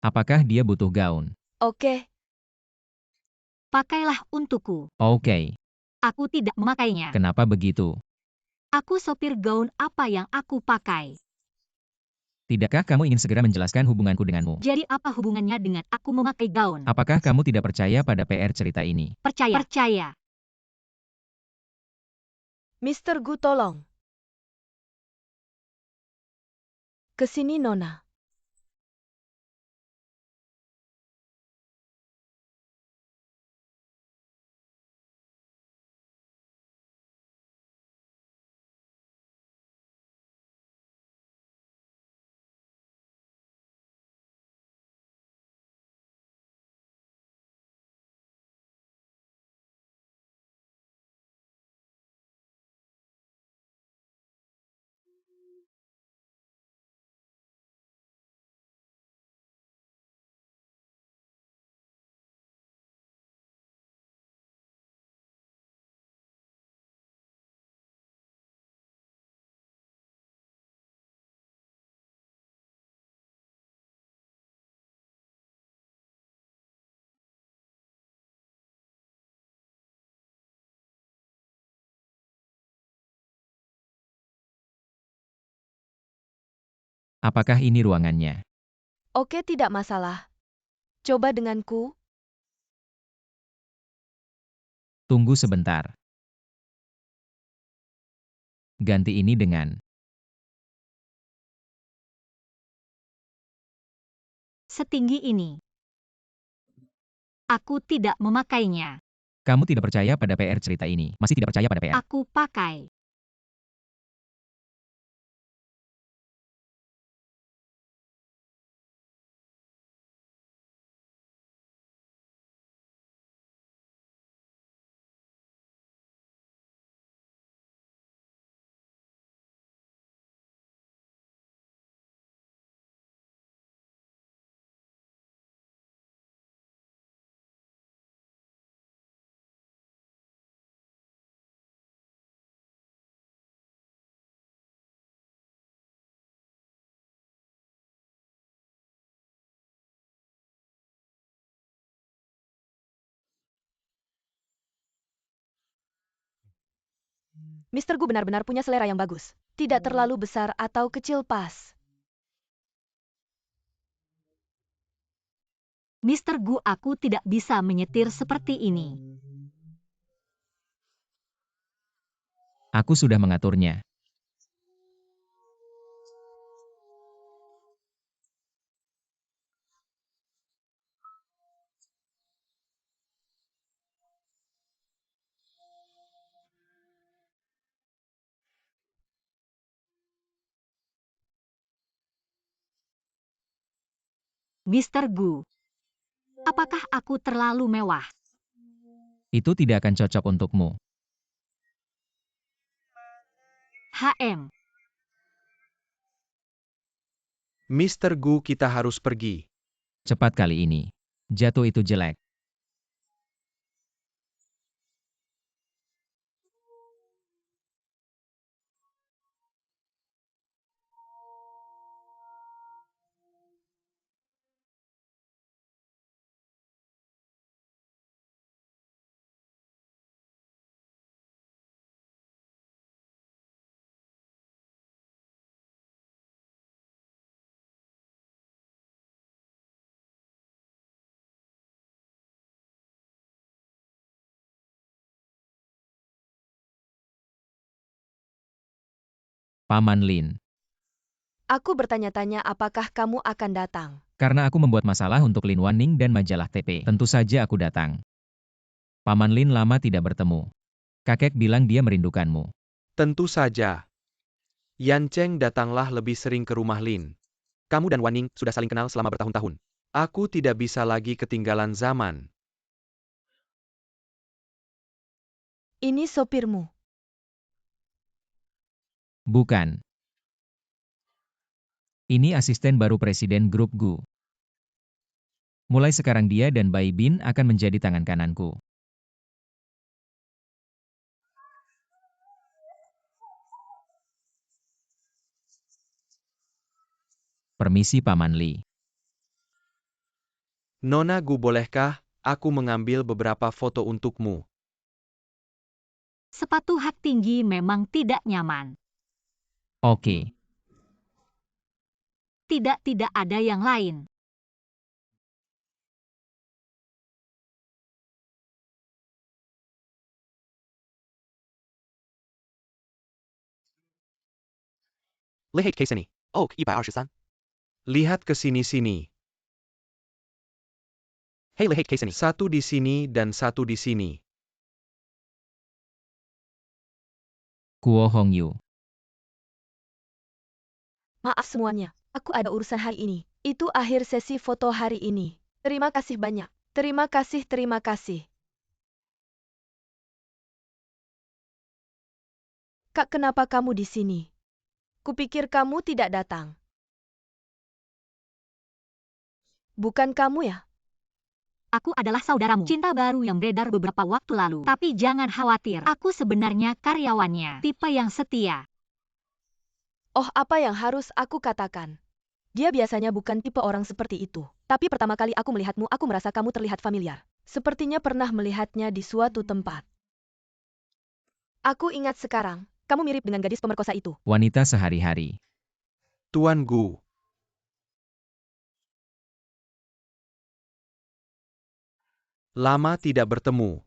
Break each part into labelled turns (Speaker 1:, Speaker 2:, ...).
Speaker 1: Apakah dia butuh gaun?
Speaker 2: Oke,
Speaker 3: Pakailah untukku.
Speaker 1: Oke,
Speaker 3: Aku tidak memakainya.
Speaker 1: kenapa begitu?
Speaker 3: Aku sopir gaun apa yang aku pakai.
Speaker 1: Tidakkah kamu ingin segera menjelaskan hubunganku denganmu?
Speaker 3: Jadi apa hubungannya dengan aku memakai gaun?
Speaker 1: Apakah kamu tidak percaya pada PR cerita ini?
Speaker 3: Percaya. Percaya.
Speaker 2: Mr. Gu tolong. Kesini Nona.
Speaker 1: Apakah ini ruangannya?
Speaker 2: Oke, tidak masalah. Coba denganku.
Speaker 1: Tunggu sebentar. Ganti ini dengan...
Speaker 3: Setinggi ini. Aku tidak memakainya.
Speaker 1: Kamu tidak percaya pada PR cerita ini. Masih tidak percaya pada PR.
Speaker 3: Aku pakai.
Speaker 2: Mr. Gu benar-benar punya selera yang bagus. Tidak terlalu besar atau kecil pas.
Speaker 3: Mr. Gu, aku tidak bisa menyetir seperti ini.
Speaker 1: Aku sudah mengaturnya.
Speaker 3: Mr. Gu, apakah aku terlalu mewah?
Speaker 1: Itu tidak akan cocok untukmu.
Speaker 3: HM.
Speaker 4: Mr. Gu, kita harus pergi.
Speaker 1: Cepat kali ini. Jatuh itu jelek. Paman Lin.
Speaker 2: Aku bertanya-tanya apakah kamu akan datang.
Speaker 1: Karena aku membuat masalah untuk Lin Wanning dan majalah TP. Tentu saja aku datang. Paman Lin lama tidak bertemu. Kakek bilang dia merindukanmu.
Speaker 4: Tentu saja. Yan Cheng datanglah lebih sering ke rumah Lin. Kamu dan Wanning sudah saling kenal selama bertahun-tahun. Aku tidak bisa lagi ketinggalan zaman.
Speaker 2: Ini sopirmu.
Speaker 1: Bukan. Ini asisten baru Presiden Grup Gu. Mulai sekarang dia dan Bai Bin akan menjadi tangan kananku. Permisi Paman Li.
Speaker 4: Nona Gu, bolehkah aku mengambil beberapa foto untukmu?
Speaker 3: Sepatu hak tinggi memang tidak nyaman.
Speaker 1: Oke,
Speaker 3: Tidak ada yang lain.
Speaker 4: Lihat ke sini. Oh, 123. Lihat ke sini-sini. Hei, lihat ke sini. Satu di sini dan satu di sini.
Speaker 1: Kuo Hongyu.
Speaker 2: Maaf semuanya, aku ada urusan hari ini. Itu akhir sesi foto hari ini. Terima kasih banyak. Terima kasih, terima kasih. Kak, kenapa kamu di sini? Kupikir kamu tidak datang. Bukan kamu ya?
Speaker 3: Aku adalah saudaramu. Cinta baru yang beredar beberapa waktu lalu. Tapi jangan khawatir, aku sebenarnya karyawannya. Tipe yang setia.
Speaker 2: Oh, apa yang harus aku katakan? Dia biasanya bukan tipe orang seperti itu. Tapi pertama kali aku melihatmu, aku merasa kamu terlihat familiar. Sepertinya pernah melihatnya di suatu tempat. Aku ingat sekarang, kamu mirip dengan gadis pemerkosa itu.
Speaker 1: Wanita sehari-hari.
Speaker 4: Tuan Gu. Lama tidak bertemu.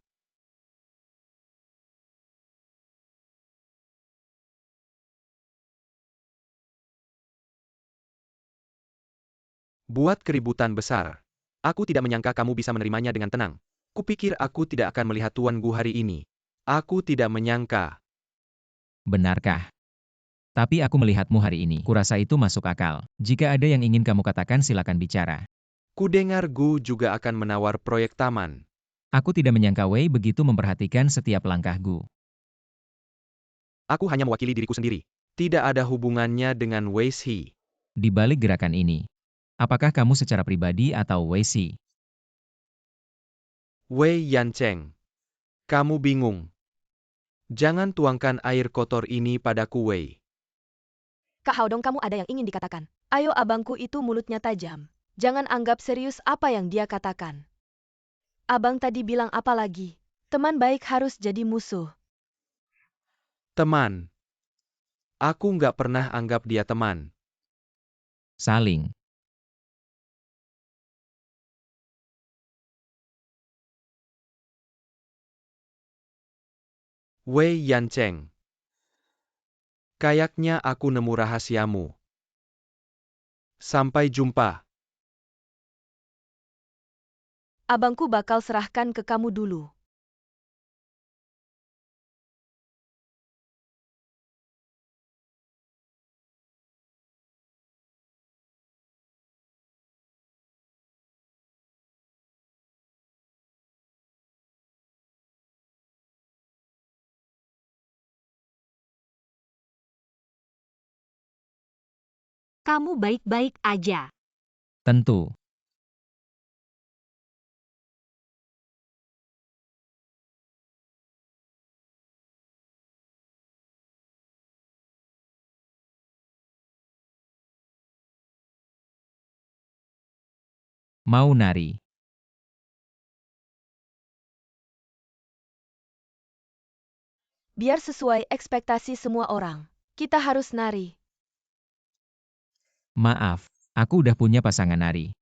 Speaker 4: Buat keributan besar. Aku tidak menyangka kamu bisa menerimanya dengan tenang. Kupikir aku tidak akan melihat Tuan Gu hari ini. Aku tidak menyangka.
Speaker 1: Benarkah? Tapi aku melihatmu hari ini. Kurasa itu masuk akal. Jika ada yang ingin kamu katakan silakan bicara.
Speaker 4: Kudengar Gu juga akan menawar proyek taman.
Speaker 1: Aku tidak menyangka Wei begitu memperhatikan setiap langkah Gu.
Speaker 4: Aku hanya mewakili diriku sendiri. Tidak ada hubungannya dengan Wei Shi.
Speaker 1: Di balik gerakan ini, apakah kamu secara pribadi atau Wei Shi?
Speaker 4: Wei Yancheng. Kamu bingung. Jangan tuangkan air kotor ini padaku, Wei.
Speaker 2: Kak Haodong, kamu ada yang ingin dikatakan? Ayo, abangku itu mulutnya tajam. Jangan anggap serius apa yang dia katakan. Abang tadi bilang apa lagi? Teman baik harus jadi musuh.
Speaker 4: Teman. Aku nggak pernah anggap dia teman.
Speaker 1: Saling.
Speaker 4: Wei Yancheng. Kayaknya aku nemu rahasiamu. Sampai jumpa.
Speaker 2: Abangku bakal serahkan ke kamu dulu.
Speaker 3: Kamu baik-baik aja.
Speaker 1: Tentu. Mau nari.
Speaker 2: Biar sesuai ekspektasi semua orang. Kita harus nari.
Speaker 1: Maaf, aku udah punya pasangan nari.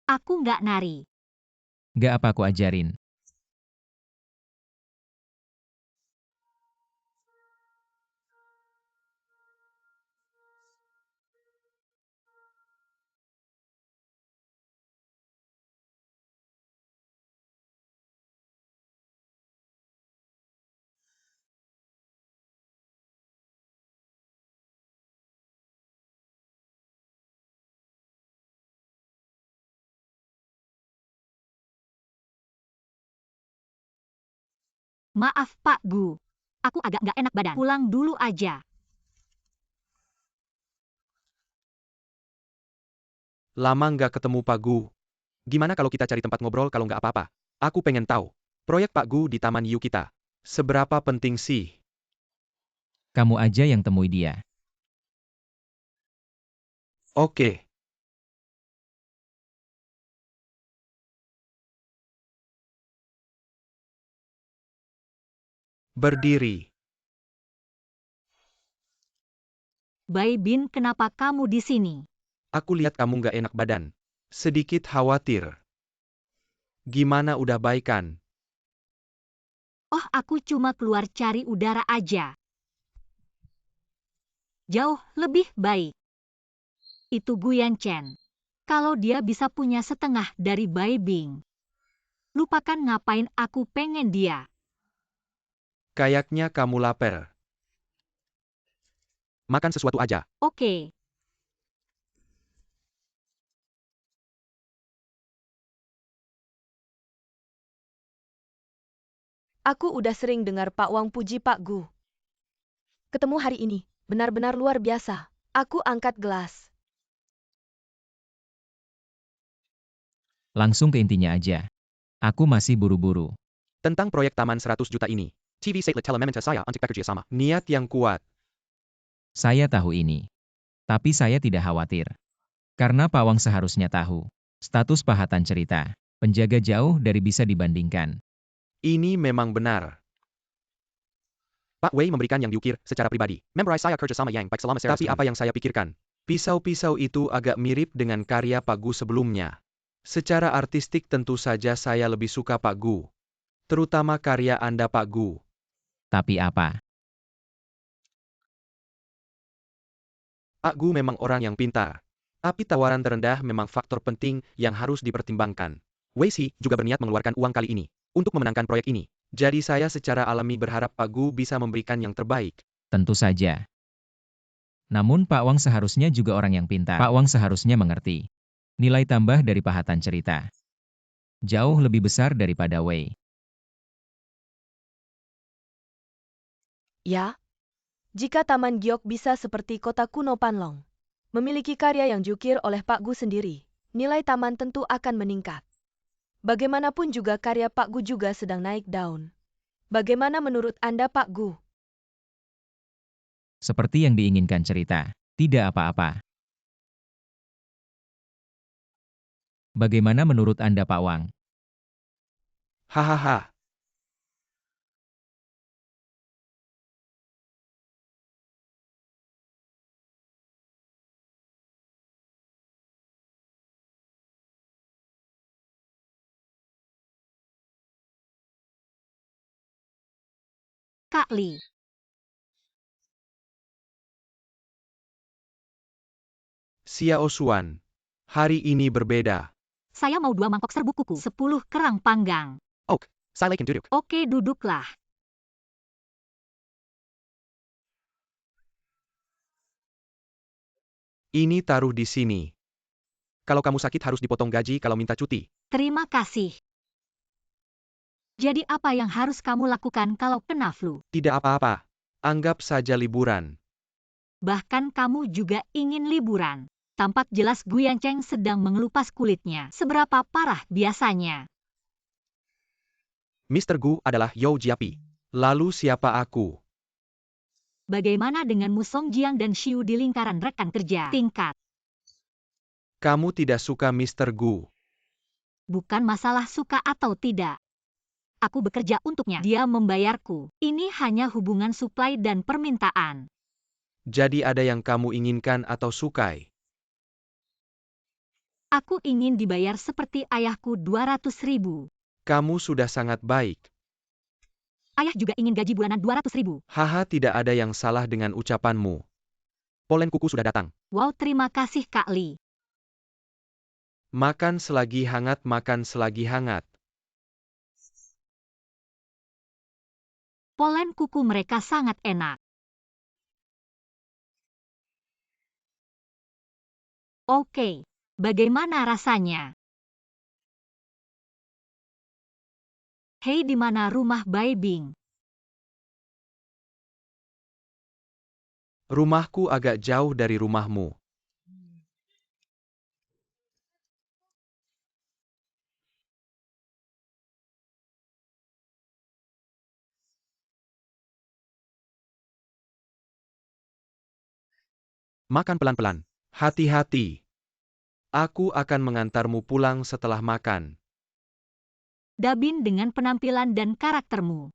Speaker 3: Aku nggak nari.
Speaker 1: Gak apa aku ajarin.
Speaker 3: Maaf Pak Gu. Aku agak nggak enak badan. Pulang dulu aja.
Speaker 4: Lama nggak ketemu Pak Gu. Gimana kalau kita cari tempat ngobrol kalau nggak apa-apa? Aku pengen tahu. Proyek Pak Gu di Taman Yu kita. Seberapa penting sih?
Speaker 1: Kamu aja yang temui dia.
Speaker 4: Oke. Berdiri.
Speaker 3: Bai Bin, kenapa kamu di sini?
Speaker 4: Aku lihat kamu nggak enak badan. Sedikit khawatir. Gimana udah baik kan?
Speaker 3: Oh, aku cuma keluar cari udara aja. Jauh lebih baik. Itu Guyan Chen. Kalau dia bisa punya setengah dari Bai Bing. Lupakan ngapain aku pengen dia.
Speaker 4: Kayaknya kamu lapar. Makan sesuatu aja.
Speaker 3: Oke.
Speaker 2: Aku udah sering dengar Pak Wang puji Pak Gu. Ketemu hari ini, benar-benar luar biasa. Aku angkat gelas.
Speaker 1: Langsung ke intinya aja. Aku masih buru-buru.
Speaker 4: Tentang proyek Taman 100 juta ini. TV Satellite Telementa saya untuk kerja sama. Niat yang kuat.
Speaker 1: Saya tahu ini. Tapi saya tidak khawatir. Karena Pak Wang seharusnya tahu. Status pahatan cerita. Penjaga jauh dari bisa dibandingkan.
Speaker 4: Ini memang benar. Pak Wei memberikan yang diukir secara pribadi. Memorize saya kerja sama yang baik selama series. Tapi apa yang saya pikirkan? Pisau-pisau itu agak mirip dengan karya Pak Gu sebelumnya. Secara artistik tentu saja saya lebih suka Pak Gu. Terutama karya Anda Pak Gu.
Speaker 1: Tapi apa?
Speaker 4: Pak Gu memang orang yang pintar. Tapi tawaran terendah memang faktor penting yang harus dipertimbangkan. Wei Xi juga berniat mengeluarkan uang kali ini untuk memenangkan proyek ini. Jadi saya secara alami berharap Pak Gu bisa memberikan yang terbaik.
Speaker 1: Tentu saja. Namun Pak Wang seharusnya juga orang yang pintar. Pak Wang seharusnya mengerti. Nilai tambah dari pahatan cerita. Jauh lebih besar daripada Wei.
Speaker 2: Ya, jika Taman Giok bisa seperti kota kuno Panlong, memiliki karya yang diukir oleh Pak Gu sendiri, nilai taman tentu akan meningkat. Bagaimanapun juga karya Pak Gu juga sedang naik daun. Bagaimana menurut Anda Pak Gu?
Speaker 1: Seperti yang diinginkan cerita. Tidak apa-apa. Bagaimana menurut Anda Pak Wang?
Speaker 4: Hahaha.
Speaker 3: Kak Li.
Speaker 4: Xiao Xuan. Hari ini berbeda.
Speaker 3: Saya mau 2 mangkok serbuk kuku, 10 kerang panggang.
Speaker 4: Oke, saya can duduk.
Speaker 3: Oke, duduklah.
Speaker 4: Ini taruh di sini. Kalau kamu sakit harus dipotong gaji kalau minta cuti.
Speaker 3: Terima kasih. Jadi apa yang harus kamu lakukan kalau kena flu?
Speaker 4: Tidak apa-apa. Anggap saja liburan.
Speaker 3: Bahkan kamu juga ingin liburan. Tampak jelas Guyan Cheng sedang mengelupas kulitnya. Seberapa parah biasanya?
Speaker 4: Mr. Gu adalah Yao Jiapi. Lalu siapa aku?
Speaker 3: Bagaimana dengan Musong Jiang dan Xiu di lingkaran rekan kerja tingkat?
Speaker 4: Kamu tidak suka Mr. Gu.
Speaker 3: Bukan masalah suka atau tidak. Aku bekerja untuknya. Dia membayarku. Ini hanya hubungan suplai dan permintaan.
Speaker 4: Jadi ada yang kamu inginkan atau sukai?
Speaker 3: Aku ingin dibayar seperti ayahku 200.000.
Speaker 4: Kamu sudah sangat baik.
Speaker 3: Ayah juga ingin gaji bulanan 200.000.
Speaker 4: Haha, tidak ada yang salah dengan ucapanmu. Polen kuku sudah datang.
Speaker 3: Wow, terima kasih Kak Li.
Speaker 4: Makan selagi hangat, makan selagi hangat.
Speaker 3: Polen kuku mereka sangat enak. Oke, bagaimana rasanya? Hei, di mana rumah Bai Bing?
Speaker 4: Rumahku agak jauh dari rumahmu. Makan pelan-pelan. Hati-hati. Aku akan mengantarmu pulang setelah makan.
Speaker 3: Dabin dengan penampilan dan karaktermu.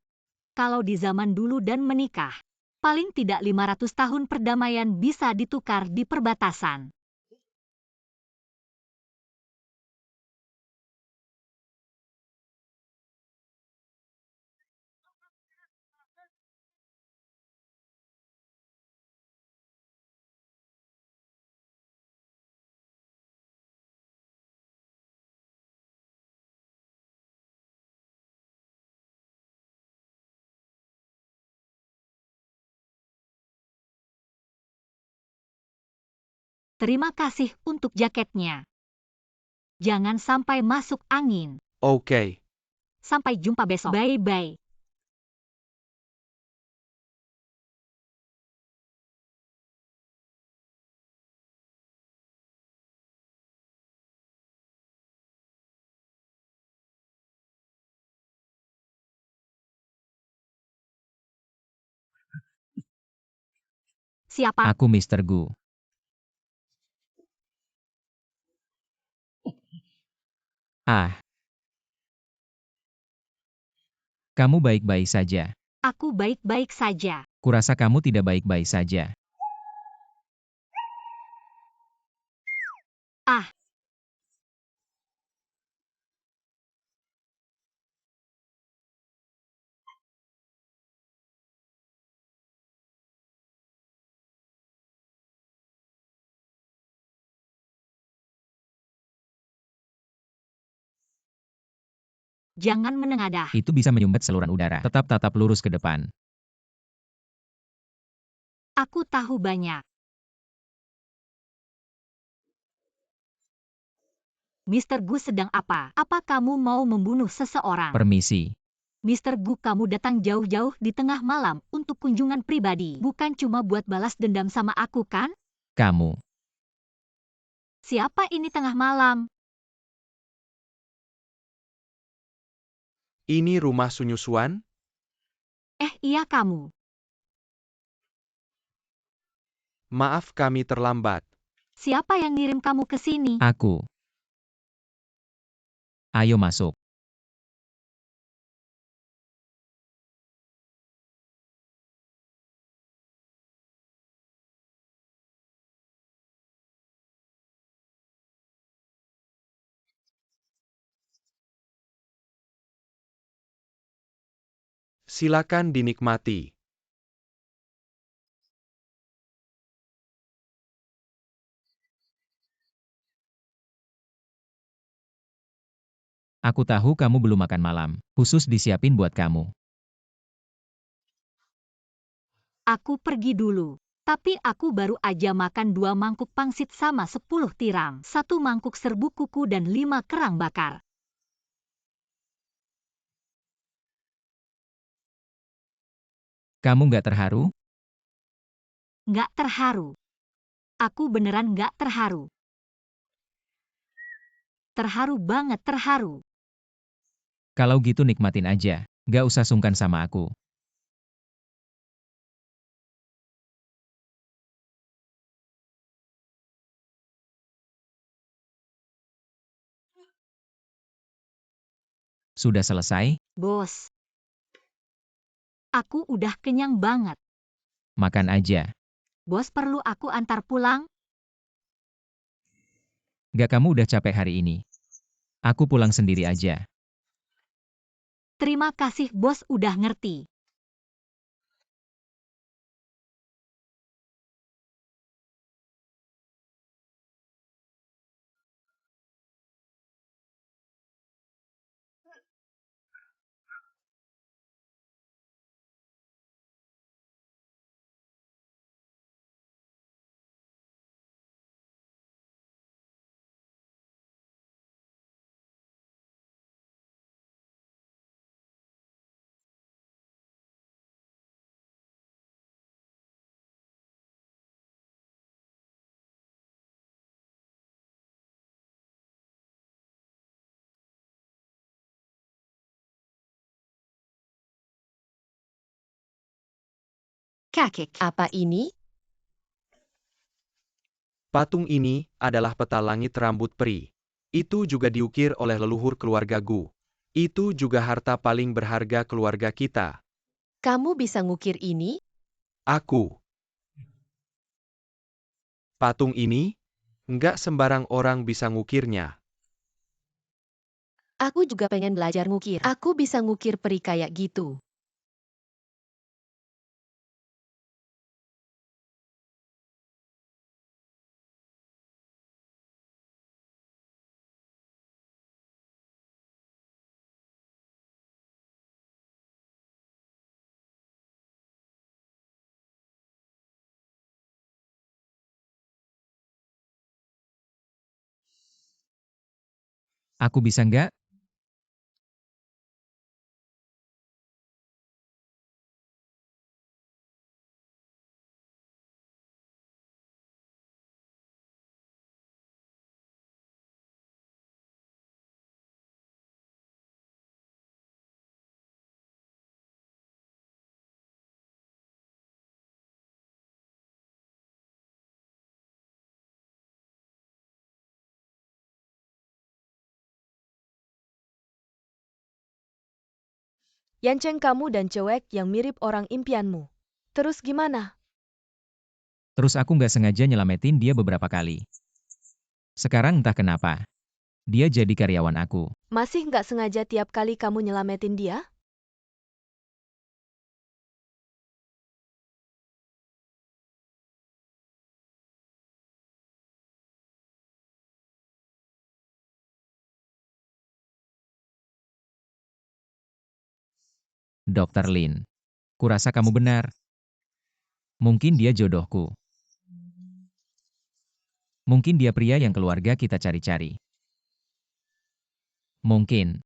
Speaker 3: Kalau di zaman dulu dan menikah, paling tidak 500 tahun perdamaian bisa ditukar di perbatasan. Terima kasih untuk jaketnya. Jangan sampai masuk angin.
Speaker 4: Oke.
Speaker 3: Sampai jumpa besok. Bye-bye. Siapa?
Speaker 1: Aku Mr. Gu. Ah, kamu baik-baik saja.
Speaker 3: Aku baik-baik saja.
Speaker 1: Kurasa kamu tidak baik-baik saja.
Speaker 3: Ah, jangan menengadah.
Speaker 1: Itu bisa menyumbat saluran udara. Tetap tatap lurus ke depan.
Speaker 3: Aku tahu banyak. Mr. Gu sedang apa? Apa kamu mau membunuh seseorang?
Speaker 1: Permisi.
Speaker 3: Mr. Gu, kamu datang jauh-jauh di tengah malam untuk kunjungan pribadi. Bukan cuma buat balas dendam sama aku, kan?
Speaker 1: Kamu.
Speaker 3: Siapa ini tengah malam?
Speaker 4: Ini rumah Sunyusuan?
Speaker 3: Iya kamu.
Speaker 4: Maaf kami terlambat.
Speaker 3: Siapa yang ngirim kamu ke sini?
Speaker 1: Aku. Ayo masuk.
Speaker 4: Silakan dinikmati.
Speaker 1: Aku tahu kamu belum makan malam. Khusus disiapin buat kamu.
Speaker 3: Aku pergi dulu. Tapi aku baru aja makan 2 mangkuk pangsit sama 10 tiram. 1 mangkuk serbuk kuku dan 5 kerang bakar.
Speaker 1: Kamu nggak terharu?
Speaker 3: Nggak terharu. Aku beneran nggak terharu. Terharu banget, terharu.
Speaker 1: Kalau gitu nikmatin aja. Nggak usah sungkan sama aku. Sudah selesai?
Speaker 3: Bos. Aku udah kenyang banget.
Speaker 1: Makan aja.
Speaker 3: Bos, perlu aku antar pulang?
Speaker 1: Nggak, kamu udah capek hari ini. Aku pulang sendiri aja.
Speaker 3: Terima kasih bos, udah ngerti.
Speaker 2: Kakek, apa ini?
Speaker 4: Patung ini adalah peta langit rambut peri. Itu juga diukir oleh leluhur keluarga Gu. Itu juga harta paling berharga keluarga kita.
Speaker 5: Kamu bisa ngukir ini?
Speaker 4: Aku. Patung ini? Nggak sembarang orang bisa ngukirnya.
Speaker 5: Aku juga pengen belajar ngukir. Aku bisa ngukir peri kayak gitu.
Speaker 1: Aku bisa nggak?
Speaker 2: Yanceng kamu dan cewek yang mirip orang impianmu. Terus gimana?
Speaker 1: Terus aku nggak sengaja nyelamatin dia beberapa kali. Sekarang entah kenapa. Dia jadi karyawan aku.
Speaker 2: Masih nggak sengaja tiap kali kamu nyelamatin dia?
Speaker 1: Dr. Lin. Kurasa kamu benar. Mungkin dia jodohku. Mungkin dia pria yang keluarga kita cari-cari. Mungkin.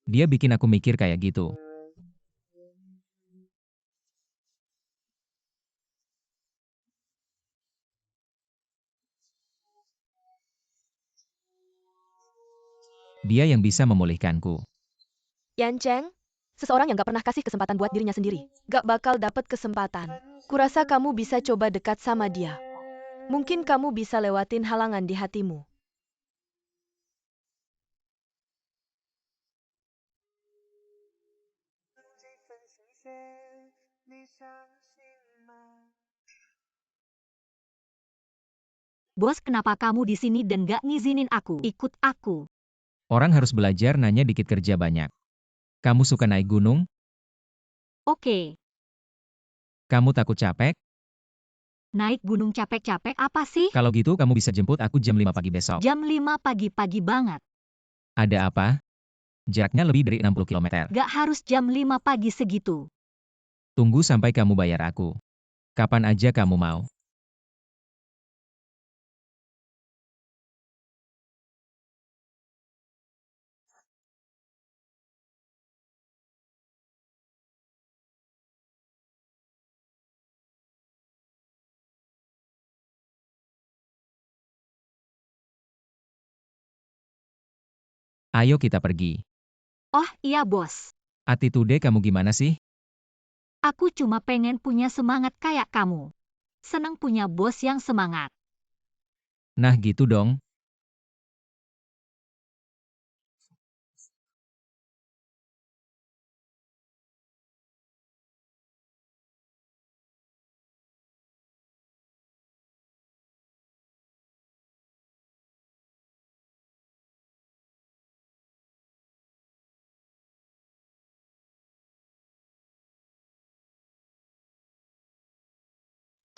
Speaker 1: Dia bikin aku mikir kayak gitu. Dia yang bisa memulihkanku.
Speaker 2: Yanceng, seseorang yang gak pernah kasih kesempatan buat dirinya sendiri, gak bakal dapet kesempatan. Kurasa kamu bisa coba dekat sama dia. Mungkin kamu bisa lewatin halangan di hatimu.
Speaker 3: Bos, kenapa kamu di sini dan gak ngizinin aku? Ikut aku.
Speaker 1: Orang harus belajar nanya dikit kerja banyak. Kamu suka naik gunung?
Speaker 3: Oke,
Speaker 1: Kamu takut capek?
Speaker 3: naik gunung capek-capek apa sih?
Speaker 1: Kalau gitu kamu bisa jemput aku jam 5 pagi besok.
Speaker 3: Jam 5 pagi-pagi banget.
Speaker 1: Ada apa? Jaraknya lebih dari 60 km.
Speaker 3: Gak harus jam 5 pagi segitu.
Speaker 1: Tunggu sampai kamu bayar aku. Kapan aja kamu mau. Ayo kita pergi.
Speaker 3: Oh iya bos,
Speaker 1: Attitude kamu gimana sih?
Speaker 3: aku cuma pengen punya semangat kayak kamu. Seneng punya bos yang semangat.
Speaker 1: Nah gitu dong.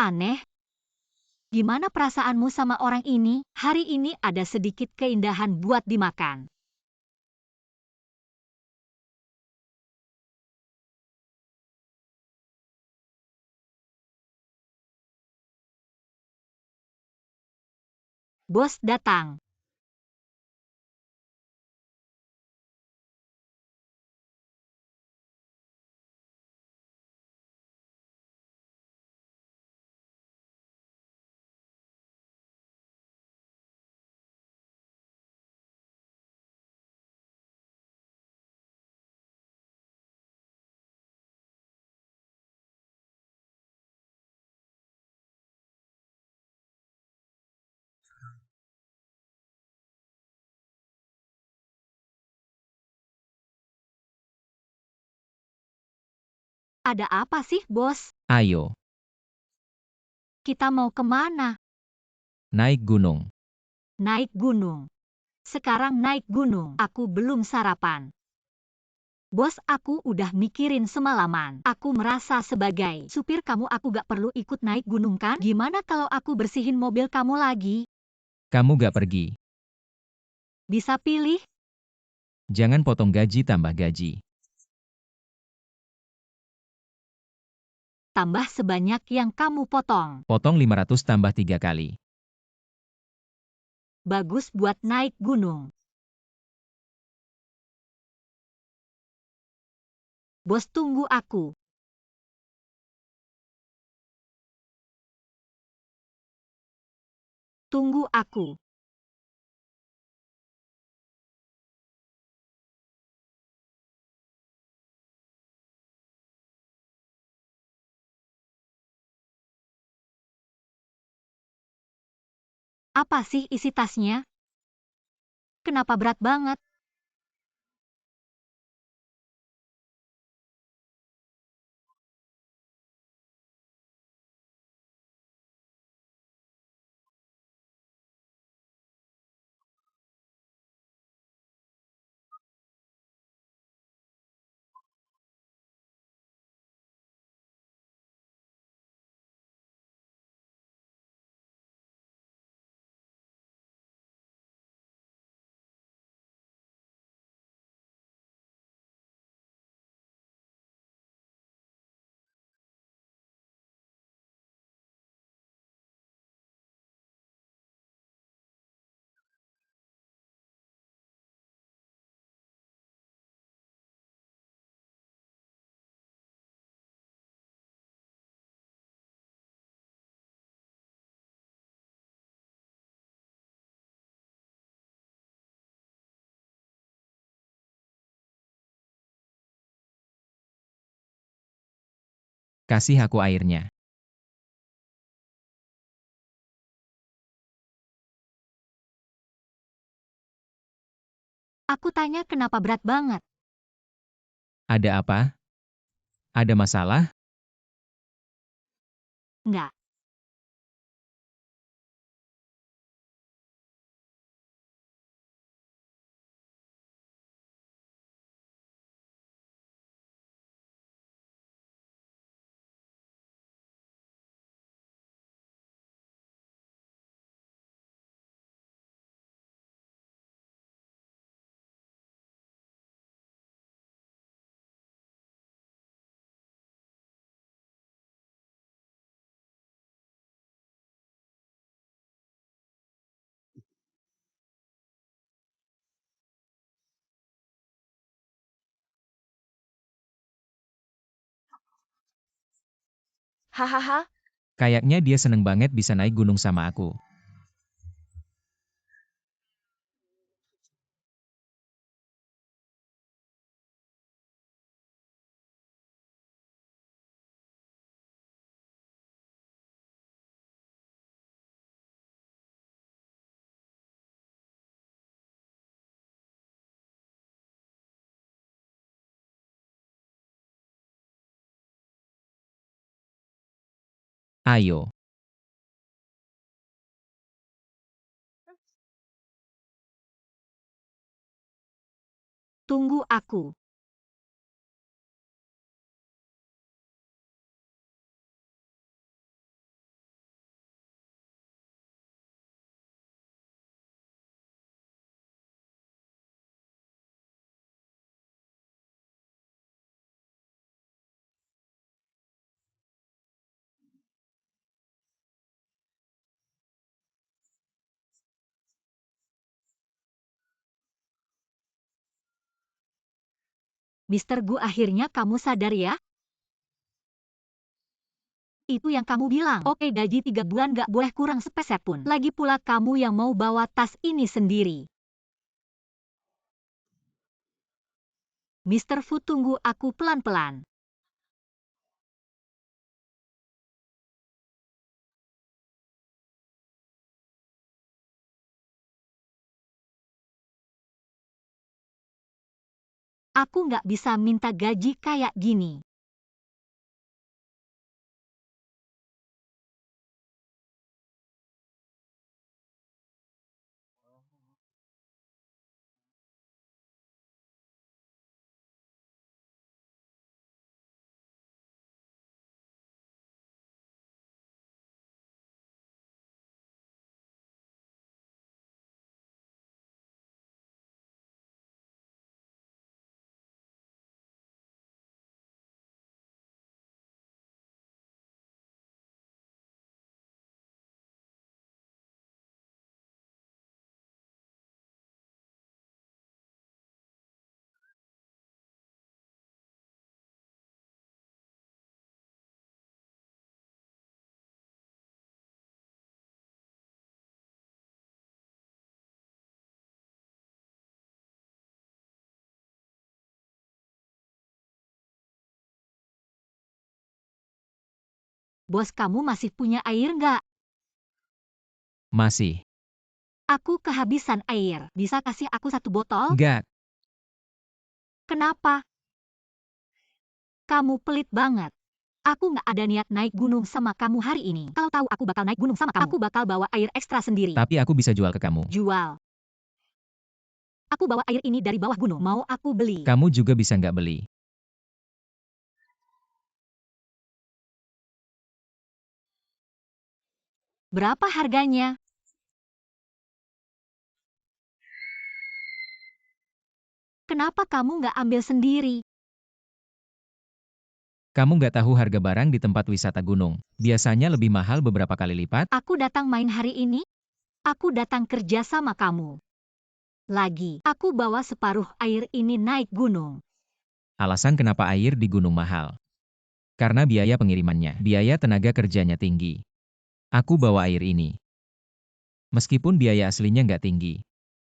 Speaker 3: Aneh. Gimana perasaanmu sama orang ini? Hari ini ada sedikit keindahan buat dimakan. Bos datang. Ada apa sih, bos?
Speaker 1: Ayo,
Speaker 3: Kita mau kemana?
Speaker 1: naik gunung.
Speaker 3: Naik gunung. Sekarang naik gunung. Aku belum sarapan. Bos, aku udah mikirin semalaman. Aku merasa sebagai supir kamu aku gak perlu ikut naik gunung kan? Gimana kalau aku bersihin mobil kamu lagi?
Speaker 1: Kamu gak pergi.
Speaker 3: Bisa pilih?
Speaker 1: Jangan potong gaji tambah gaji.
Speaker 3: Tambah sebanyak yang kamu potong.
Speaker 1: Potong 500 tambah 3 kali.
Speaker 3: Bagus buat naik gunung. Bos, tunggu aku. Tunggu aku. Apa sih isi tasnya? Kenapa berat banget?
Speaker 1: Kasih aku airnya.
Speaker 3: Aku tanya kenapa berat banget.
Speaker 1: Ada apa? Ada masalah?
Speaker 3: Nggak.
Speaker 2: Hahaha,
Speaker 1: Kayaknya dia seneng banget bisa naik gunung sama aku. Ayo,
Speaker 3: Tunggu aku. Mister Gu, akhirnya kamu sadar ya? Itu yang kamu bilang. Oke, gaji 3 bulan gak boleh kurang sepeser pun. Lagi pula kamu yang mau bawa tas ini sendiri. Mister Fu, tunggu aku pelan-pelan. Aku nggak bisa minta gaji kayak gini. Bos kamu masih punya air nggak?
Speaker 1: Masih.
Speaker 3: Aku kehabisan air. Bisa kasih aku 1 botol?
Speaker 1: Enggak.
Speaker 3: Kenapa? Kamu pelit banget. Aku nggak ada niat naik gunung sama kamu hari ini. Kalau tahu aku bakal naik gunung sama kamu, aku bakal bawa air ekstra sendiri.
Speaker 1: Tapi aku bisa jual ke kamu.
Speaker 3: Jual. Aku bawa air ini dari bawah gunung. Mau aku beli?
Speaker 1: Kamu juga bisa nggak beli.
Speaker 3: Berapa harganya? Kenapa kamu nggak ambil sendiri?
Speaker 1: Kamu nggak tahu harga barang di tempat wisata gunung. Biasanya lebih mahal beberapa kali lipat.
Speaker 3: Aku datang main hari ini. Aku datang kerja sama kamu. Lagi, aku bawa separuh air ini naik gunung.
Speaker 1: Alasan kenapa air di gunung mahal. Karena biaya pengirimannya, biaya tenaga kerjanya tinggi. Aku bawa air ini. Meskipun biaya aslinya nggak tinggi.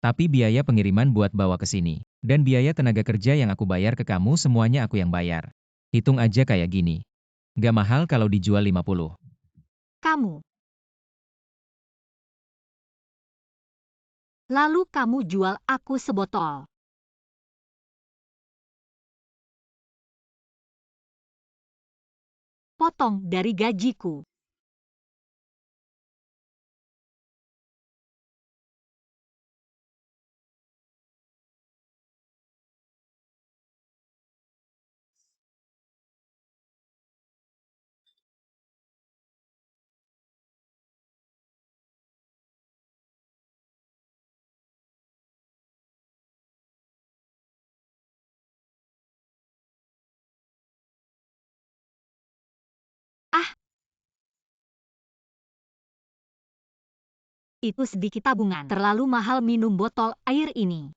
Speaker 1: Tapi biaya pengiriman buat bawa ke sini. Dan biaya tenaga kerja yang aku bayar ke kamu semuanya aku yang bayar. Hitung aja kayak gini. Nggak mahal kalau dijual 50.
Speaker 3: Kamu. Lalu kamu jual aku sebotol. Potong dari gajiku. Ah, itu sedikit tabungan. Terlalu mahal minum botol air ini.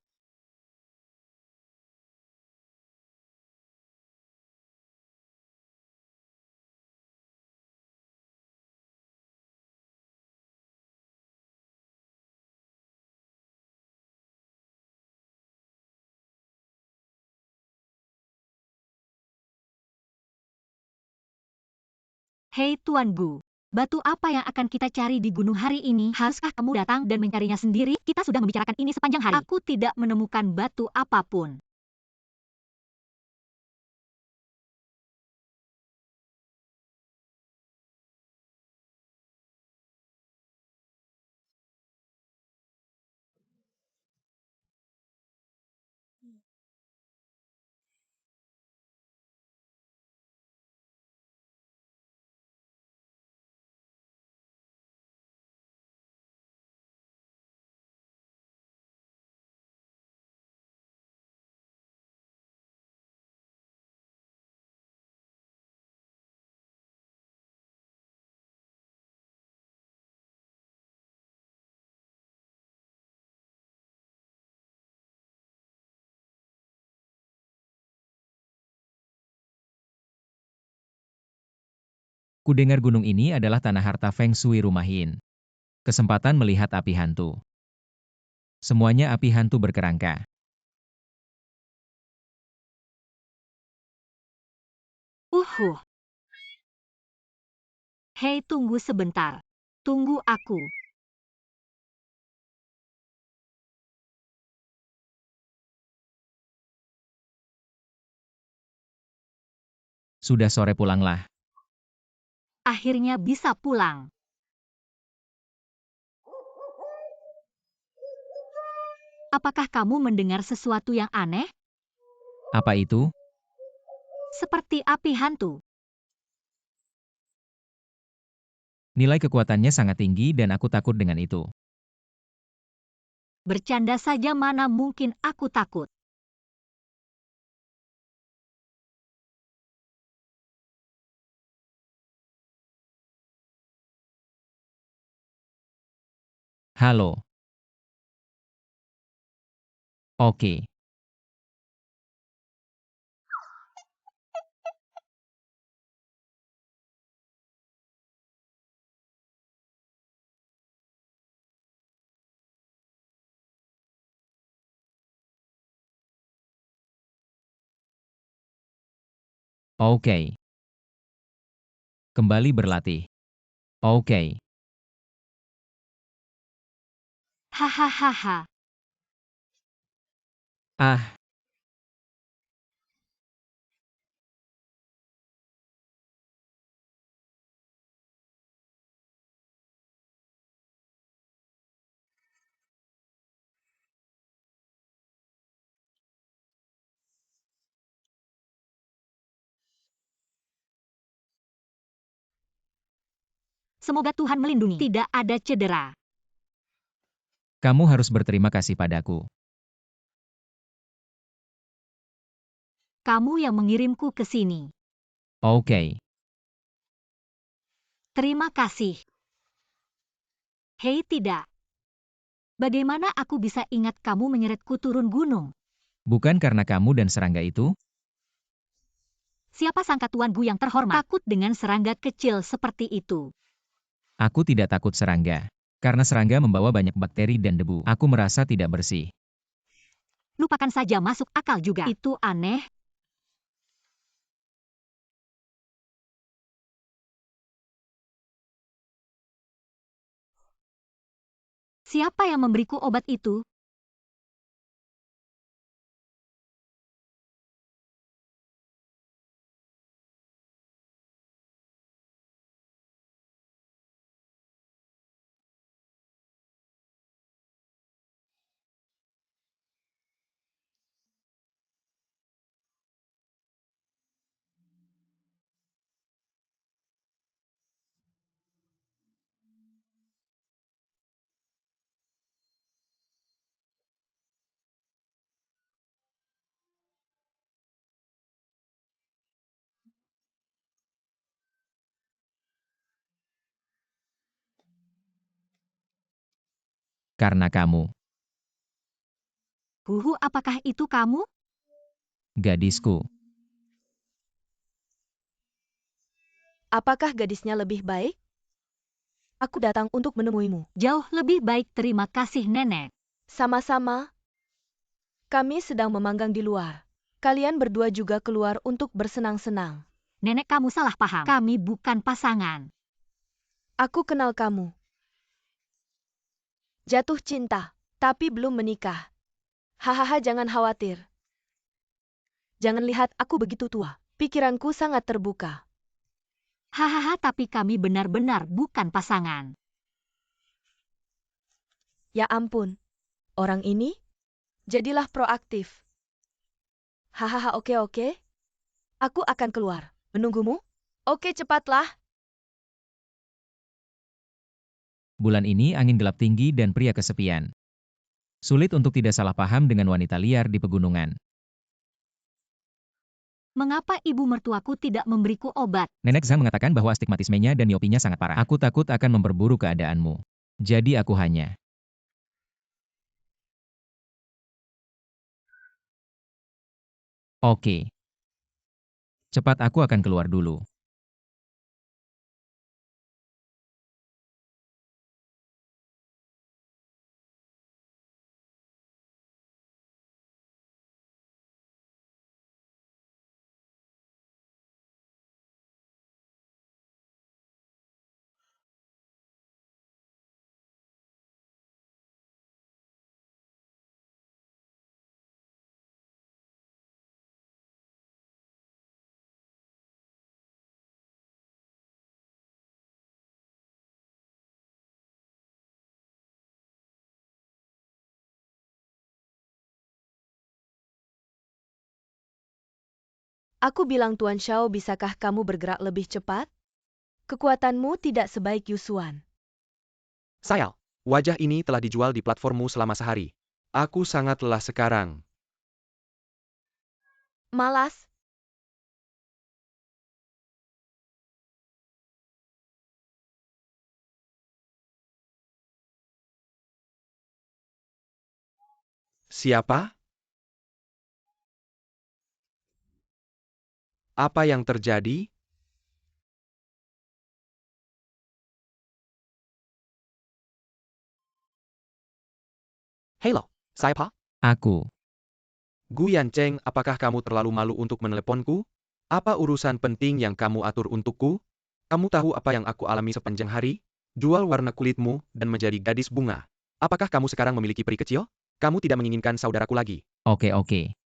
Speaker 3: Hei Tuan Gu, batu apa yang akan kita cari di gunung hari ini? Haruskah kamu datang dan mencarinya sendiri? Kita sudah membicarakan ini sepanjang hari. Aku tidak menemukan batu apapun.
Speaker 1: Kudengar gunung ini adalah tanah harta Feng Shui Rumahin. Kesempatan melihat api hantu. Semuanya api hantu berkerangka.
Speaker 3: Uhuh. Hei, tunggu sebentar. Tunggu aku.
Speaker 1: Sudah sore pulanglah.
Speaker 3: Akhirnya bisa pulang. Apakah kamu mendengar sesuatu yang aneh?
Speaker 1: Apa itu?
Speaker 3: Seperti api hantu.
Speaker 1: Nilai kekuatannya sangat tinggi dan aku takut dengan itu.
Speaker 3: Bercanda saja, mana mungkin aku takut.
Speaker 1: Halo. Oke. Oke. Kembali berlatih. Oke.
Speaker 3: Hahaha.
Speaker 1: Ah,
Speaker 3: Semoga Tuhan melindungi. Tidak ada cedera.
Speaker 1: kamu harus berterima kasih padaku.
Speaker 3: Kamu yang mengirimku ke sini.
Speaker 1: Oke.
Speaker 3: Terima kasih. Hei, tidak. Bagaimana aku bisa ingat kamu menyeretku turun gunung?
Speaker 1: Bukan karena kamu dan serangga itu?
Speaker 3: Siapa sangka Tuan Gu yang terhormat takut dengan serangga kecil seperti itu?
Speaker 1: Aku tidak takut serangga. Karena serangga membawa banyak bakteri dan debu. Aku merasa tidak bersih.
Speaker 3: Lupakan saja, masuk akal juga. Itu aneh. Siapa yang memberiku obat itu?
Speaker 1: Karena kamu,
Speaker 3: Huhu, apakah itu kamu?
Speaker 1: gadisku.
Speaker 2: Apakah gadisnya lebih baik? Aku datang untuk menemuimu.
Speaker 3: Jauh lebih baik, terima kasih nenek.
Speaker 2: Sama-sama. Kami sedang memanggang di luar. Kalian berdua juga keluar untuk bersenang-senang.
Speaker 3: Nenek, kamu salah paham. Kami bukan pasangan.
Speaker 2: Aku kenal kamu. Jatuh cinta, tapi belum menikah. Hahaha, jangan khawatir. Jangan lihat aku begitu tua. Pikiranku sangat terbuka.
Speaker 3: Hahaha, tapi kami benar-benar bukan pasangan.
Speaker 2: Ya ampun. Orang ini? Jadilah proaktif. Hahaha, oke. Aku akan keluar. Menunggumu? Oke, cepatlah.
Speaker 1: Bulan ini angin gelap tinggi dan pria kesepian. Sulit untuk tidak salah paham dengan wanita liar di pegunungan.
Speaker 3: Mengapa ibu mertuaku tidak memberiku obat?
Speaker 1: Nenek Zhang mengatakan bahwa astigmatismenya dan miopinya sangat parah. Aku takut akan memperburuk keadaanmu. Jadi aku hanya... Oke. Cepat, aku akan keluar dulu.
Speaker 2: Aku bilang, Tuan Xiao, bisakah kamu bergerak lebih cepat? Kekuatanmu tidak sebaik Yusuan.
Speaker 4: Sayal, wajah ini telah dijual di platformmu selama sehari. Aku sangat lelah sekarang.
Speaker 2: Malas?
Speaker 4: Siapa? Apa yang terjadi? Halo, siapa?
Speaker 1: Aku.
Speaker 4: Gu Yancheng, apakah kamu terlalu malu untuk meneleponku? Apa urusan penting yang kamu atur untukku? Kamu tahu apa yang aku alami sepanjang hari? Jual warna kulitmu dan menjadi gadis bunga. Apakah kamu sekarang memiliki peri kecil? Kamu tidak menginginkan saudaraku lagi.
Speaker 1: Oke.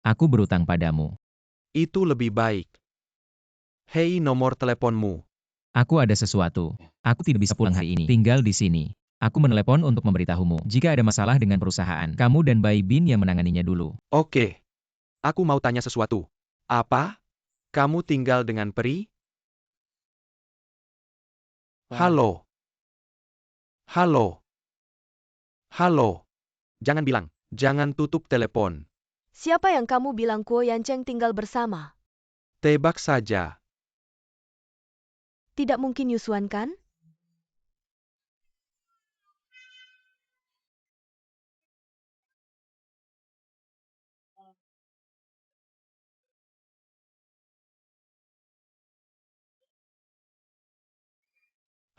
Speaker 1: Aku berutang padamu.
Speaker 4: Itu lebih baik. Hei, nomor teleponmu.
Speaker 1: Aku ada sesuatu. Aku tidak bisa pulang hari ini. Tinggal di sini. Aku menelepon untuk memberitahumu. Jika ada masalah dengan perusahaan, kamu dan Bai Bin yang menanganinya dulu.
Speaker 4: Oke. Aku mau tanya sesuatu. Apa? Kamu tinggal dengan peri? Halo. Halo. Halo. Jangan bilang. Jangan tutup telepon.
Speaker 2: Siapa yang kamu bilang Kuo Yanceng tinggal bersama?
Speaker 4: Tebak saja.
Speaker 2: Tidak mungkin Yusuan kan?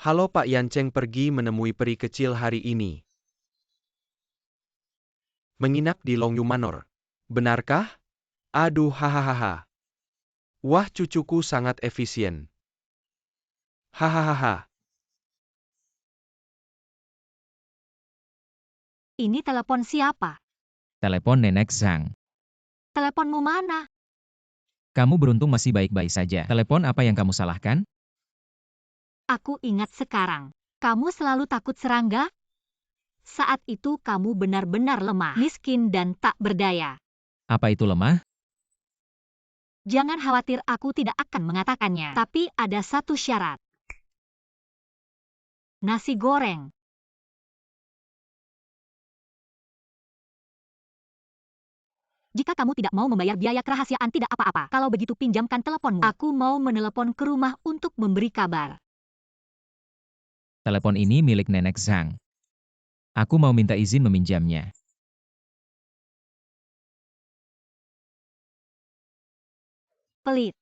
Speaker 4: Halo, Pak Yanceng pergi menemui peri kecil hari ini. Menginap di Longyu Manor. Benarkah? Aduh, hahaha. Wah, cucuku sangat efisien. Hahaha.
Speaker 3: Ini telepon siapa?
Speaker 1: Telepon Nenek Zhang.
Speaker 3: Teleponmu mana?
Speaker 1: Kamu beruntung masih baik-baik saja. Telepon apa yang kamu salahkan?
Speaker 3: Aku ingat sekarang. Kamu selalu takut serangga? Saat itu kamu benar-benar lemah, miskin dan tak berdaya.
Speaker 1: Apa itu lemah?
Speaker 3: Jangan khawatir, aku tidak akan mengatakannya. Tapi ada satu syarat. Nasi goreng. Jika kamu tidak mau membayar biaya kerahasiaan tidak apa-apa. Kalau begitu pinjamkan teleponmu. Aku mau menelepon ke rumah untuk memberi kabar.
Speaker 1: Telepon ini milik Nenek Zhang. Aku mau minta izin meminjamnya.
Speaker 3: Pelit.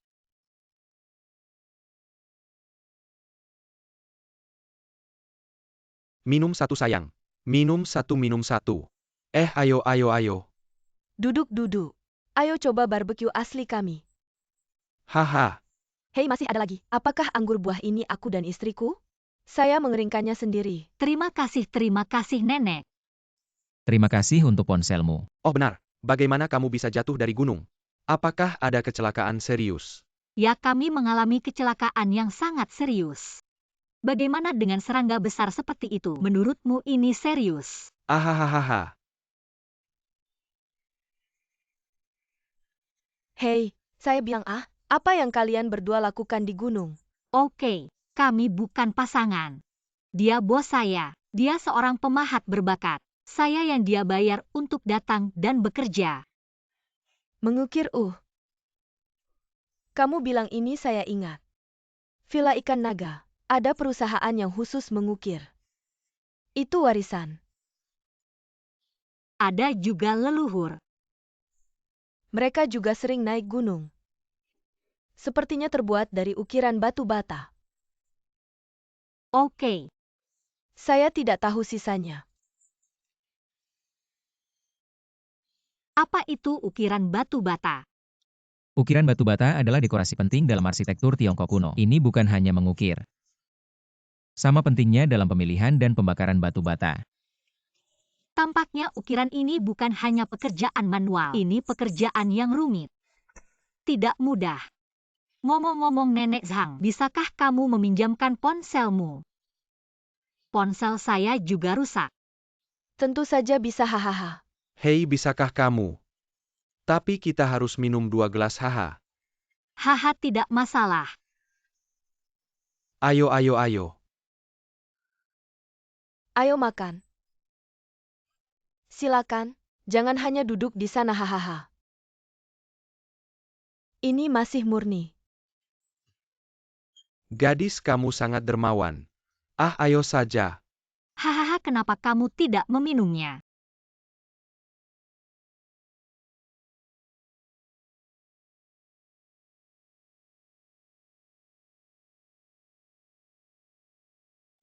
Speaker 4: Minum satu sayang. Minum satu. Ayo.
Speaker 2: Duduk. Ayo coba barbeque asli kami.
Speaker 4: Haha.
Speaker 2: Hei, masih ada lagi. Apakah anggur buah ini aku dan istriku? Saya mengeringkannya sendiri.
Speaker 3: Terima kasih nenek.
Speaker 1: Terima kasih untuk ponselmu.
Speaker 4: Oh benar. Bagaimana kamu bisa jatuh dari gunung? Apakah ada kecelakaan serius?
Speaker 3: Ya, kami mengalami kecelakaan yang sangat serius. Bagaimana dengan serangga besar seperti itu? Menurutmu ini serius?
Speaker 4: Ahahaha.
Speaker 2: Hei, saya bilang apa yang kalian berdua lakukan di gunung?
Speaker 3: Oke, kami bukan pasangan. Dia bos saya. Dia seorang pemahat berbakat. Saya yang dia bayar untuk datang dan bekerja.
Speaker 2: Mengukir Kamu bilang ini saya ingat. Villa Ikan Naga. Ada perusahaan yang khusus mengukir. Itu warisan.
Speaker 3: Ada juga leluhur.
Speaker 2: Mereka juga sering naik gunung. Sepertinya terbuat dari ukiran batu bata.
Speaker 3: Oke.
Speaker 2: Saya tidak tahu sisanya.
Speaker 3: Apa itu ukiran batu bata?
Speaker 1: Ukiran batu bata adalah dekorasi penting dalam arsitektur Tiongkok kuno. Ini bukan hanya mengukir. Sama pentingnya dalam pemilihan dan pembakaran batu bata.
Speaker 3: Tampaknya ukiran ini bukan hanya pekerjaan manual. Ini pekerjaan yang rumit. Tidak mudah. Ngomong-ngomong Nenek Zhang, bisakah kamu meminjamkan ponselmu? Ponsel saya juga rusak.
Speaker 2: Tentu saja bisa, hahaha.
Speaker 4: Hei, bisakah kamu? Tapi kita harus minum 2 gelas haha.
Speaker 3: Haha, tidak masalah.
Speaker 4: Ayo.
Speaker 2: Ayo makan. Silakan, jangan hanya duduk di sana, hahaha. Ini masih murni.
Speaker 4: Gadis, kamu sangat dermawan. Ayo saja.
Speaker 3: Hahaha, kenapa kamu tidak meminumnya?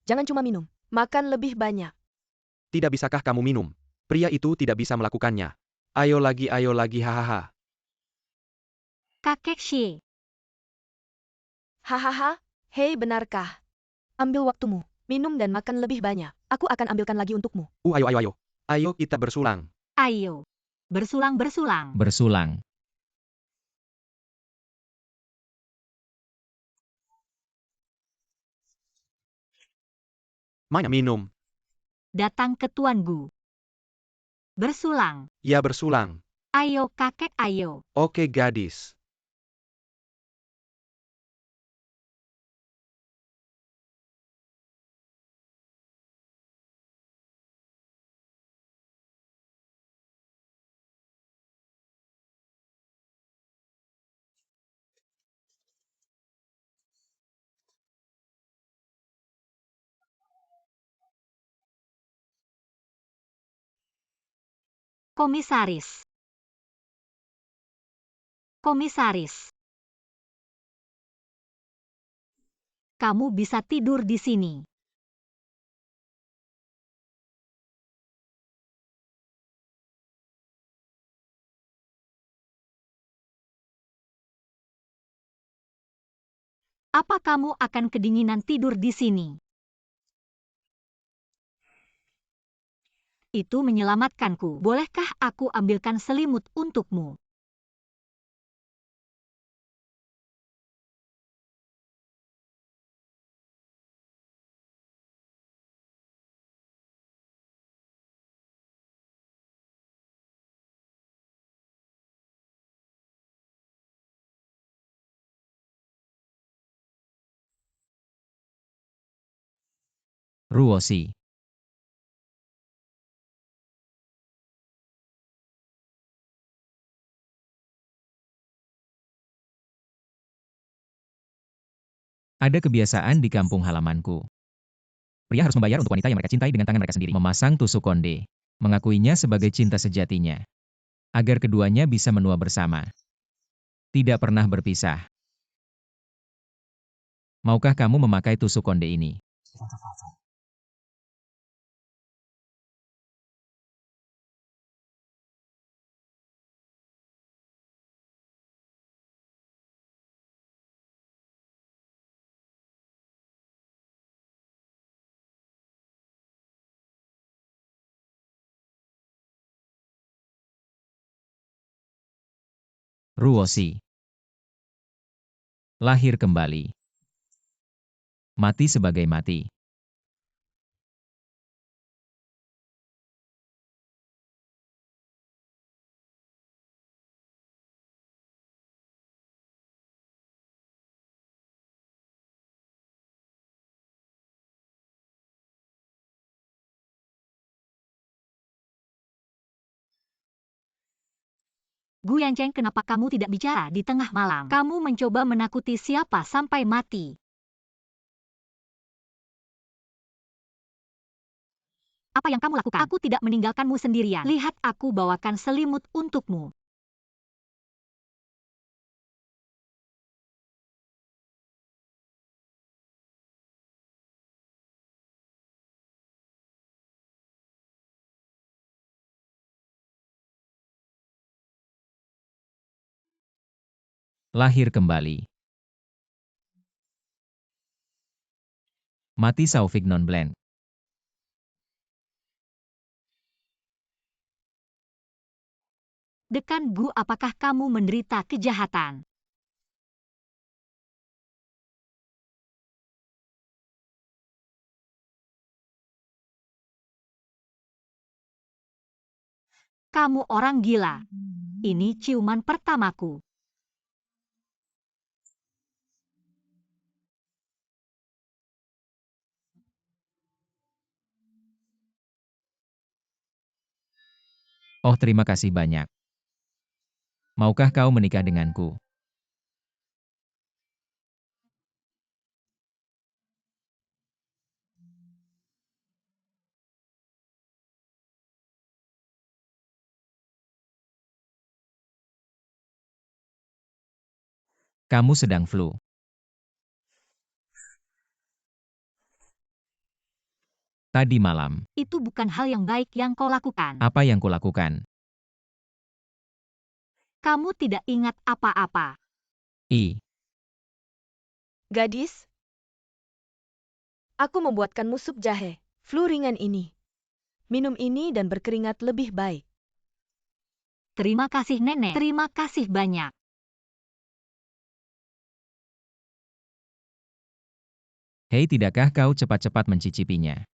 Speaker 2: Jangan cuma minum, makan lebih banyak.
Speaker 4: Tidak bisakah kamu minum? Pria itu tidak bisa melakukannya. Ayo lagi, hahaha.
Speaker 3: Kakek Xie.
Speaker 2: Hahaha, Hei, benarkah? Ambil waktumu, minum dan makan lebih banyak. Aku akan ambilkan lagi untukmu.
Speaker 4: Ayo, ayo, ayo. Ayo kita bersulang.
Speaker 3: Ayo. Bersulang-bersulang.
Speaker 1: Bersulang.
Speaker 4: Mana minum?
Speaker 3: Datang ke Tuan Gu. Bersulang.
Speaker 4: Ya bersulang.
Speaker 3: Ayo kakek, ayo.
Speaker 4: Oke gadis.
Speaker 3: Komisaris. Komisaris. Kamu bisa tidur di sini. Apa kamu akan kedinginan tidur di sini? Itu menyelamatkanku. Bolehkah aku ambilkan selimut untukmu?
Speaker 1: Ruosi. Ada kebiasaan di kampung halamanku. Pria harus membayar untuk wanita yang mereka cintai dengan tangan mereka sendiri. Memasang tusuk konde. Mengakuinya sebagai cinta sejatinya. Agar keduanya bisa menua bersama. Tidak pernah berpisah. Maukah kamu memakai tusuk konde ini? Ruosi. Lahir kembali. Mati sebagai mati.
Speaker 3: Gu Yancheng, kenapa kamu tidak bicara di tengah malam? Kamu mencoba menakuti siapa sampai mati? Apa yang kamu lakukan? Aku tidak meninggalkanmu sendirian. Lihat, aku bawakan selimut untukmu.
Speaker 1: Lahir kembali. Mati Sauvignon Blanc.
Speaker 3: Dekan Gu, apakah kamu menderita kejahatan? Kamu orang gila. Ini ciuman pertamaku.
Speaker 1: Oh, terima kasih banyak. Maukah kau menikah denganku? Kamu sedang flu. Tadi malam,
Speaker 3: Itu bukan hal yang baik yang kau lakukan.
Speaker 1: apa yang kulakukan?
Speaker 3: Kamu tidak ingat apa-apa.
Speaker 1: I.
Speaker 2: Gadis, Aku membuatkanmu sup jahe, flu ringan ini. Minum ini dan berkeringat lebih baik.
Speaker 3: Terima kasih nenek, terima kasih banyak.
Speaker 1: Hei, tidakkah kau cepat-cepat mencicipinya?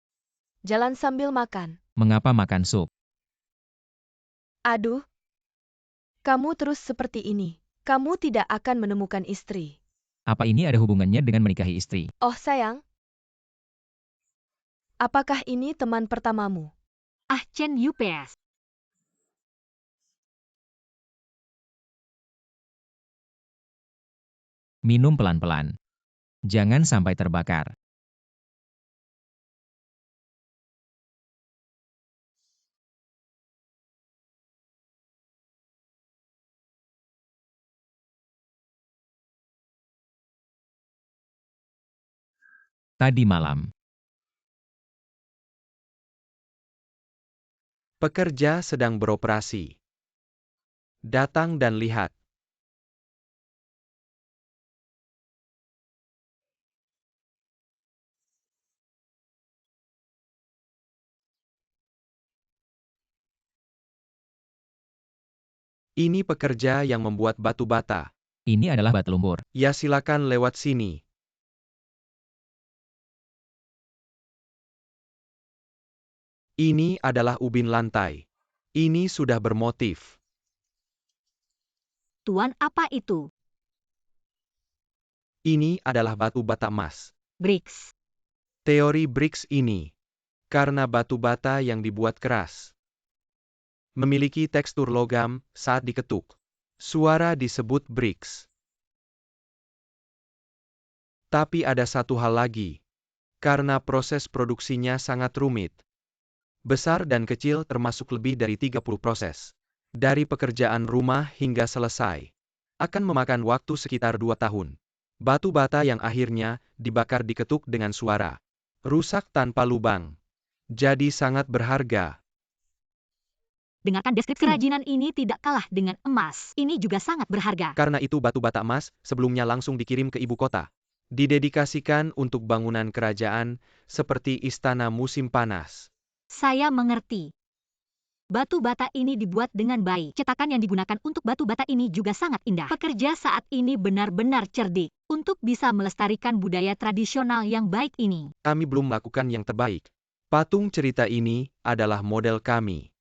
Speaker 2: Jalan sambil makan.
Speaker 1: Mengapa makan sup?
Speaker 2: Aduh, kamu terus seperti ini. Kamu tidak akan menemukan istri.
Speaker 1: Apa ini ada hubungannya dengan menikahi istri?
Speaker 2: Oh sayang, apakah ini teman pertamamu?
Speaker 3: Ah Chen Yupeas.
Speaker 1: Minum pelan-pelan. Jangan sampai terbakar. Tadi malam,
Speaker 4: Pekerja sedang beroperasi. Datang dan lihat. Ini pekerja yang membuat batu bata.
Speaker 1: ini adalah batu lumpur.
Speaker 4: Ya silakan lewat sini. Ini adalah ubin lantai. Ini sudah bermotif.
Speaker 3: Tuan, apa itu?
Speaker 4: Ini adalah batu bata emas.
Speaker 3: Bricks.
Speaker 4: Teori Briggs ini, karena batu bata yang dibuat keras, memiliki tekstur logam saat diketuk. Suara disebut Briggs. Tapi ada satu hal lagi, karena proses produksinya sangat rumit. Besar dan kecil termasuk lebih dari 30 proses. Dari pekerjaan rumah hingga selesai. Akan memakan waktu sekitar 2 tahun. Batu bata yang akhirnya dibakar diketuk dengan suara. Rusak tanpa lubang. Jadi sangat berharga.
Speaker 3: Dengarkan deskripsi. Kerajinan ini tidak kalah dengan emas. Ini juga sangat berharga.
Speaker 4: Karena itu batu bata emas sebelumnya langsung dikirim ke ibu kota. Didedikasikan untuk bangunan kerajaan seperti istana musim panas.
Speaker 3: Saya mengerti. Batu bata ini dibuat dengan baik. Cetakan yang digunakan untuk batu bata ini juga sangat indah. Pekerja saat ini benar-benar cerdik untuk bisa melestarikan budaya tradisional yang baik ini.
Speaker 4: Kami belum melakukan yang terbaik. Patung cerita ini adalah model kami.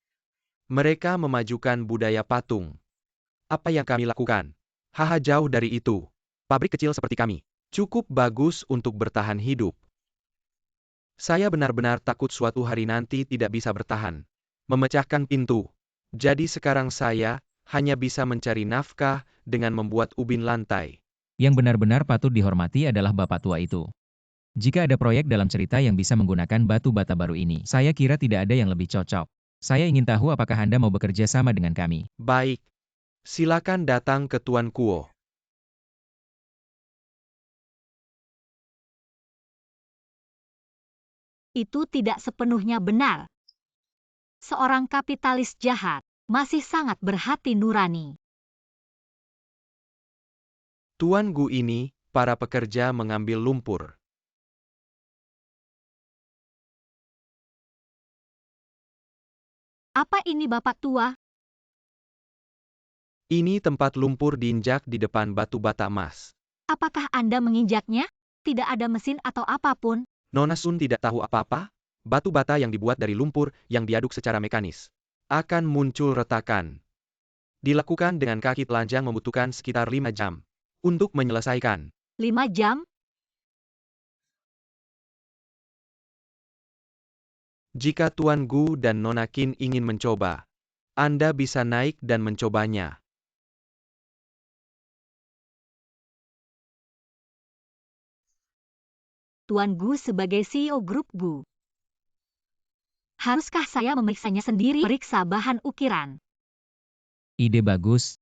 Speaker 4: Mereka memajukan budaya patung. Apa yang kami lakukan? Haha, jauh dari itu. Pabrik kecil seperti kami. Cukup bagus untuk bertahan hidup. Saya benar-benar takut suatu hari nanti tidak bisa bertahan. Memecahkan pintu. Jadi sekarang saya hanya bisa mencari nafkah dengan membuat ubin lantai.
Speaker 1: Yang benar-benar patut dihormati adalah bapak tua itu. Jika ada proyek dalam cerita yang bisa menggunakan batu bata baru ini, saya kira tidak ada yang lebih cocok. Saya ingin tahu apakah Anda mau bekerja sama dengan kami.
Speaker 4: Baik. Silakan datang ke Tuan Kuo.
Speaker 3: Itu tidak sepenuhnya benar. Seorang kapitalis jahat masih sangat berhati nurani.
Speaker 4: Tuan Gu ini, para pekerja mengambil lumpur.
Speaker 3: Apa ini Bapak tua?
Speaker 4: Ini tempat lumpur diinjak di depan batu bata emas.
Speaker 3: Apakah Anda menginjaknya? Tidak ada mesin atau apapun.
Speaker 4: Nona Sun tidak tahu apa-apa. Batu bata yang dibuat dari lumpur yang diaduk secara mekanis akan muncul retakan. Dilakukan dengan kaki telanjang membutuhkan sekitar 5 jam untuk menyelesaikan.
Speaker 3: 5 jam?
Speaker 4: Jika Tuan Gu dan Nona Qin ingin mencoba, Anda bisa naik dan mencobanya.
Speaker 3: Tuan Gu sebagai CEO grup Gu. Haruskah saya memeriksanya sendiri? Periksa bahan ukiran.
Speaker 1: Ide bagus.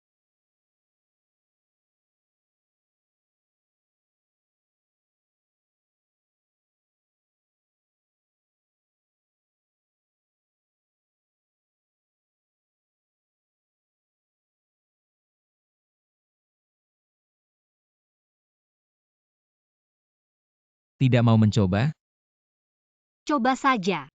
Speaker 1: Tidak mau mencoba?
Speaker 3: Coba saja.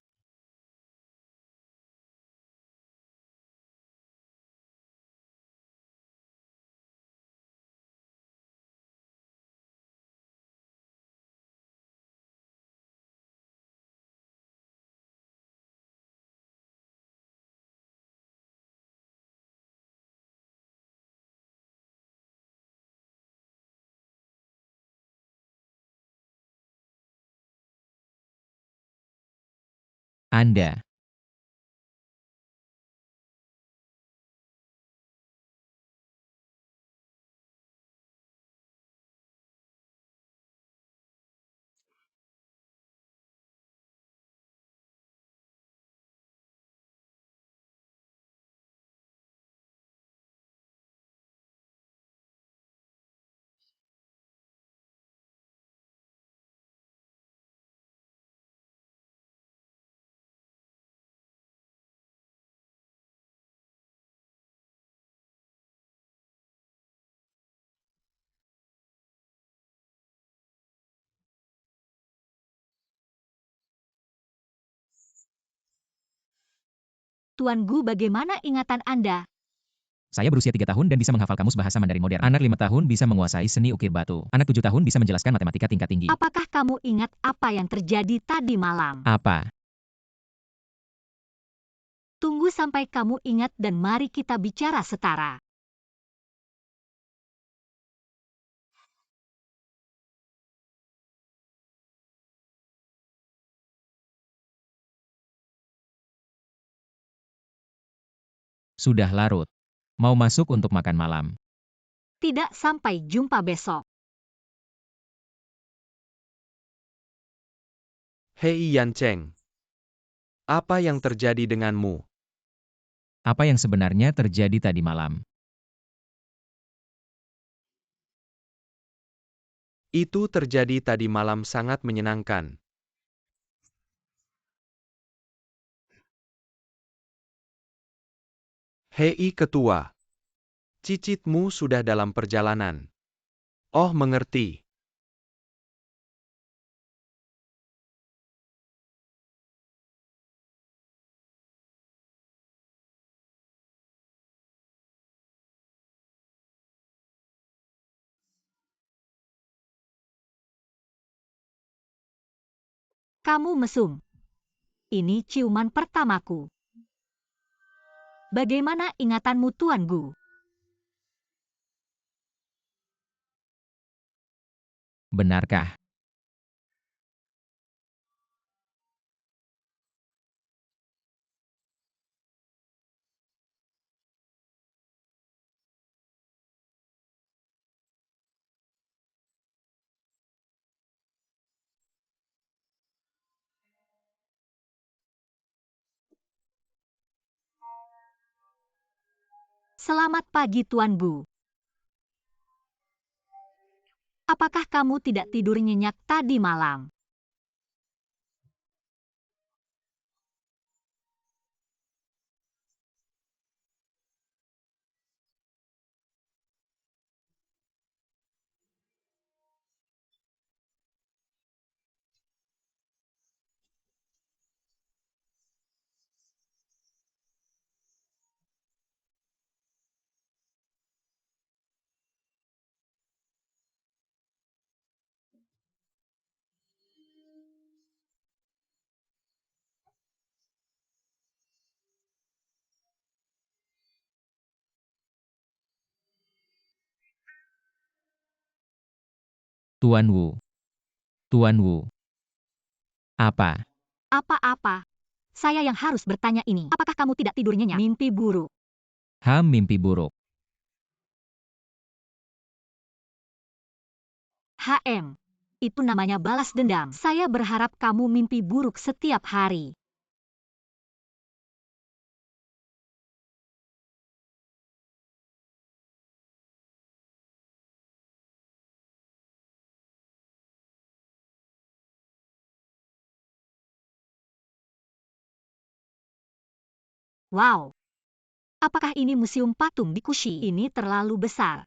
Speaker 1: Anda.
Speaker 3: Tuan Gu, bagaimana ingatan Anda?
Speaker 1: Saya berusia 3 tahun dan bisa menghafal kamus bahasa Mandarin modern. Anak 5 tahun bisa menguasai seni ukir batu. Anak 7 tahun bisa menjelaskan matematika tingkat tinggi.
Speaker 3: Apakah kamu ingat apa yang terjadi tadi malam?
Speaker 1: Apa?
Speaker 3: Tunggu sampai kamu ingat dan mari kita bicara setara.
Speaker 1: Sudah larut. Mau masuk untuk makan malam.
Speaker 3: Tidak, sampai jumpa besok.
Speaker 4: Hei Yan Cheng. Apa yang terjadi denganmu?
Speaker 1: Apa yang sebenarnya terjadi tadi malam?
Speaker 4: Itu terjadi tadi malam sangat menyenangkan. Hei ketua. Cicitmu sudah dalam perjalanan. Oh, mengerti.
Speaker 3: Kamu mesum. Ini ciuman pertamaku. Bagaimana ingatanmu, Tuan Gu?
Speaker 1: Benarkah?
Speaker 3: Selamat pagi, Tuan Bu. Apakah kamu tidak tidur nyenyak tadi malam?
Speaker 1: Tuan Wu. Tuan Wu. Apa?
Speaker 3: Apa-apa? Saya yang harus bertanya ini. Apakah kamu tidak tidur nyenyak? Mimpi buruk.
Speaker 1: Mimpi buruk.
Speaker 3: HM. Itu namanya balas dendam. Saya berharap kamu mimpi buruk setiap hari. Wow. Apakah ini museum patung di Kushi? Ini terlalu besar.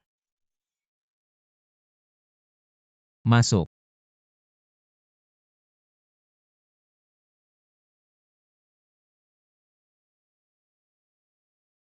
Speaker 1: Masuk.